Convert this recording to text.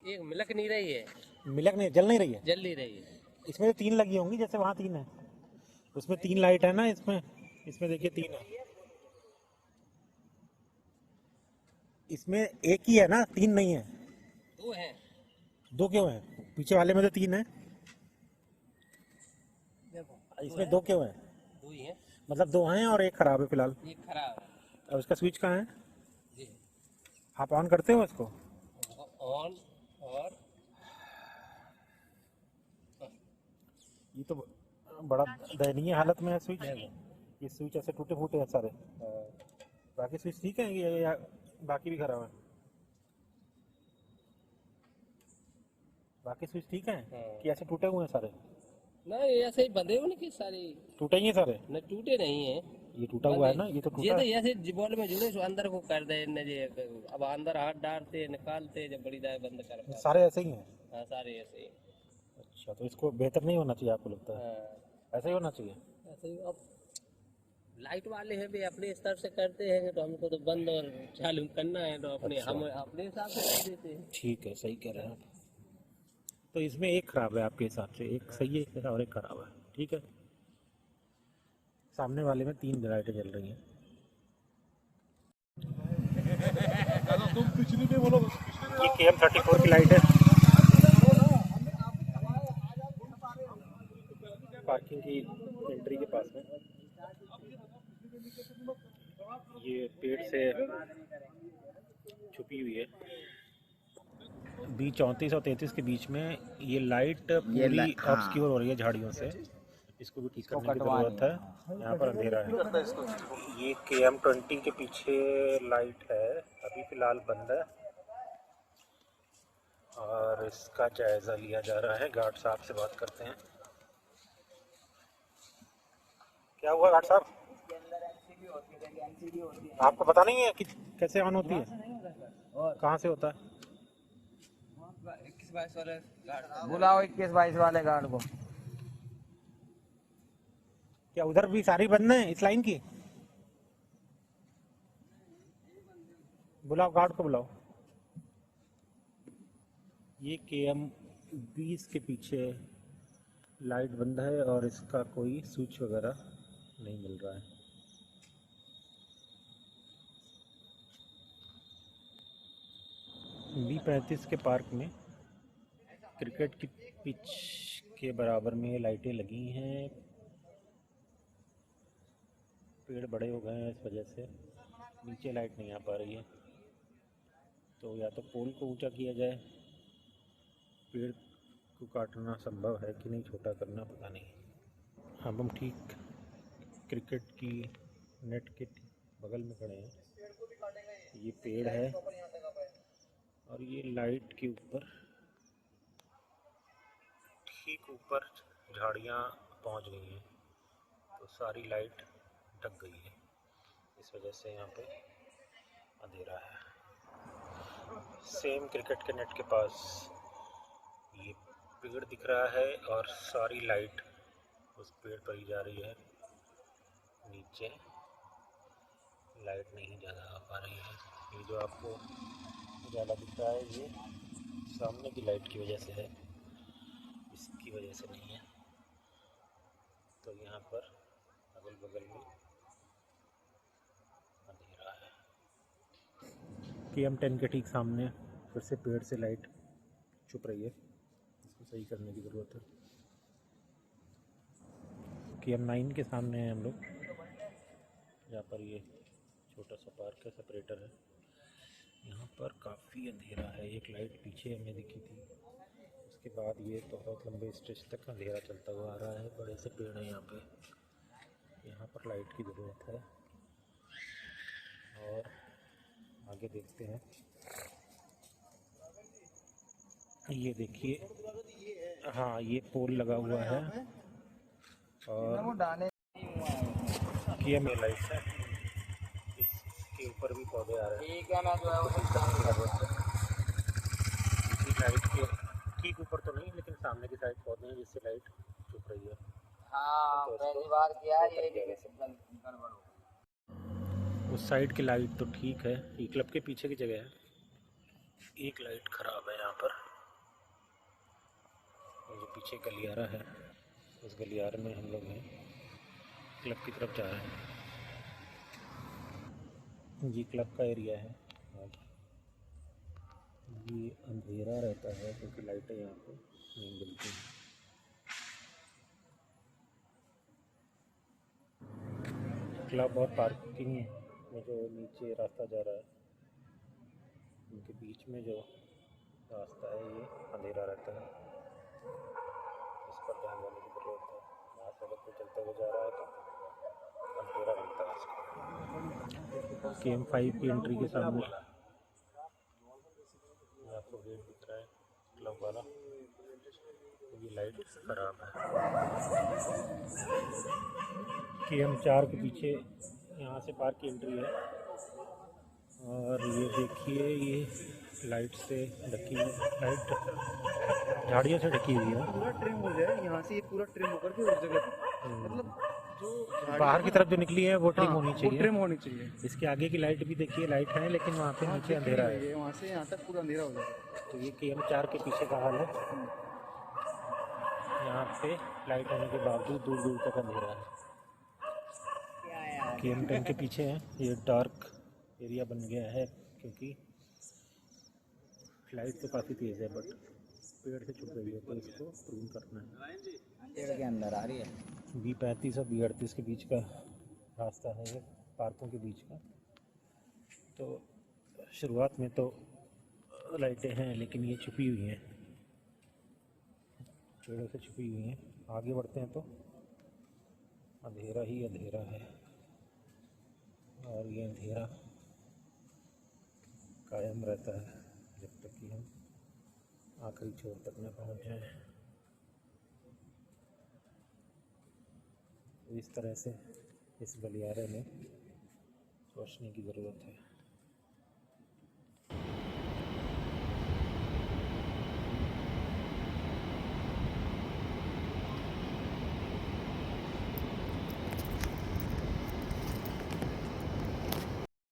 एक मिलक नहीं रही है। मिलक नहीं, जल नहीं रही है। जल नहीं रही है। इसमें तो 3 लगी होंगी, जैसे वहाँ 3 है, उसमें 3 लाइट है ना, इसमें इसमें देखिए 3 है। इसमें एक ही है ना, 3 नहीं है। 2 है। 2 क्यों है? पीछे वाले में तो 3 है, देखो इसमें 2 क्यों है? 2 ही है। मतलब 2 हैं और एक खराब है फिलहाल। एक खराब है। अब इसका स्विच कहाँ है? जी। आप ऑन करते हो इसको? ऑन और ये तो बड़ा दयनीय हालत में है स्विच। ये स्विच ऐसे टूटे फूटे हैं सारे। बाकी स्विच ठीक है या बाकी भी खराब है? बाकी स्विच ठीक है कि ऐसे टूटे हुए हैं सारे? नहीं, ऐसे ही बंधे हुए कि सारे टूटे ही हैं सारे? न, टूटे नहीं है। ये टूटा हुआ है ना, ये तो ये टूटा तो है। ऐसे बॉल में जुड़े सो अंदर को कर दे न जे। अब अंदर हाथ डालते निकालते जब बड़ी दाए बंद कर पाते। सारे ऐसे ही हैं? हाँ, सारे ऐसे ही। अच्छा, तो इसको बेहतर नहीं होना चाहिए आपको लगता है? हाँ, ऐसा ही होना चाहिए। ऐसे ही। अब लाइट वाले हैं भी अपने स्तर से करते हैं तो हमको तो बंद और चालू करना है तो अपने अच्छा। हम अपने हिसाब से कर देते हैं। ठीक है, सही कह रहे हैं आप। तो इसमें एक खराब है आपके हिसाब से, एक सही है और एक खराब है, ठीक है। सामने वाले में 3 लाइटें जल रही हैं। तुम पिछली में बोलो। ये KM34 की लाइट है, पार्किंग की एंट्री के पास में। ये पेड़ से छुपी हुई है, B34 और 33 के बीच में ये लाइट पूरी ऑब्सक्योर हो रही है झाड़ियों से। इसको भी ठीक करने की ज़रूरत है, यहाँ पर अंधेरा है। ये KM20 के पीछे लाइट है, अभी फ़िलहाल बंद है और इसका जायज़ा लिया जा रहा है। गार्ड साहब से बात करते हैं। क्या हुआ गार्ड साहब? आपको पता नहीं है कि कैसे ऑन होती है? कहाँ से होता है? 21-22 वाले गार्ड बुलाओ 21-22 वाले गार्ड को। क्या उधर भी सारी बंद है इस लाइन की? बुलाओ, गार्ड को बुलाओ। ये KM20 के पीछे लाइट बंद है और इसका कोई स्विच वगैरह नहीं मिल रहा है। B35 के पार्क में क्रिकेट की पिच के बराबर में लाइटें लगी हैं। पेड़ बड़े हो गए हैं, इस वजह से नीचे लाइट नहीं आ पा रही है। तो या तो पोल को ऊंचा किया जाए, पेड़ को काटना संभव है कि नहीं, छोटा करना पता नहीं। अब हम ठीक क्रिकेट की नेट के बगल में खड़े हैं। ये पेड़ है और ये लाइट के ऊपर, ठीक ऊपर झाड़ियाँ पहुंच गई हैं, तो सारी लाइट ढक गई है। इस वजह से यहाँ पे अंधेरा है। सेम क्रिकेट के नेट के पास ये पेड़ दिख रहा है और सारी लाइट उस पेड़ पर ही जा रही है। नीचे लाइट नहीं ज़्यादा आ पा रही है। ये जो आपको उजाला दिख रहा है ये सामने की लाइट की वजह से है, इसकी वजह से नहीं है। तो यहाँ पर अगल बगल में अंधेरा है। KM10 के ठीक सामने फिर से पेड़ से लाइट छुप रही है, इसको सही करने की ज़रूरत है। KM9 के सामने हैं हम लोग, जहाँ पर ये छोटा सा पार्क है, सेपरेटर है। यहाँ पर काफ़ी अंधेरा है। एक लाइट पीछे हमें दिखी थी, उसके बाद ये बहुत लंबे स्ट्रेच तक अंधेरा चलता हुआ आ रहा है। बड़े से पेड़ हैं यहाँ पे, यहाँ पर लाइट की ज़रूरत है। और आगे देखते हैं, ये देखिए, हाँ ये पोल लगा हुआ है और KM लाइट है, इसके ऊपर भी पौधे आ रहे हैं। ठीक है ना, जो है वो लाइट के ठीक ऊपर तो नहीं, लेकिन सामने की साइड पौधे हैं जिससे लाइट छुप रही है। हाँ, तो पहली बार किया ये गड़बड़ हो। उस साइड की लाइट तो ठीक है, ई क्लब के पीछे की जगह है। एक लाइट खराब है यहाँ पर। जो पीछे गलियारा है, उस गलियारे में हम लोग हैं, क्लब की तरफ जा रहे हैं। ये क्लब का एरिया है और ये अंधेरा रहता है क्योंकि लाइटें यहाँ पे नहीं जलती हैं। क्लब और पार्किंग में जो नीचे रास्ता जा रहा है, उनके बीच में जो रास्ता है ये अंधेरा रहता है, इस पर ध्यान देने की ज़रूरत है। यहाँ से अगर कोई चलते हुए जा रहा है तो अंधेरा रहता है। KM5 की एंट्री के सामने आपको गेट दिख रहा है क्लब वाला, ये लाइट खराब है। KM4 के पीछे यहाँ से पार्क की एंट्री है और ये देखिए ये लाइट से ढकी, लाइट झाड़ियों से ढकी हुई है। पूरा ट्रिम हो जाए यहाँ से, ये पूरा ट्रिम होकर के उस जगह पे, मतलब जो बाहर की तरफ जो निकली है वो ट्रिम होनी चाहिए, ट्रिम होनी चाहिए। इसके आगे की लाइट भी देखिए, लाइट है लेकिन वहाँ पे नीचे अंधेरा है। वहाँ से यहाँ तक पूरा अंधेरा हो जाएगा। तो ये KM4 के पीछे का हाल है। यहाँ पे लाइट होने के बावजूद दूर दूर तक अंधेरा है। KM10 के पीछे है, ये डार्क एरिया बन गया है क्योंकि लाइट तो काफ़ी तेज़ है बट पेड़ से छुप गई है, तो इसको प्रूव करना है। पेड़ के अंदर आ रही है। B35 और B38 के बीच का रास्ता है ये, पार्कों के बीच का। तो शुरुआत में तो लाइटें हैं लेकिन ये छुपी हुई हैं, पेड़ों से छुपी हुई हैं। आगे बढ़ते हैं तो अंधेरा ही अंधेरा है और ये अंधेरा कायम रहता है जब तक कि हम आखिरी छोर तक न पहुंच जाएं। इस तरह से इस गलियारे में सोचने की ज़रूरत है।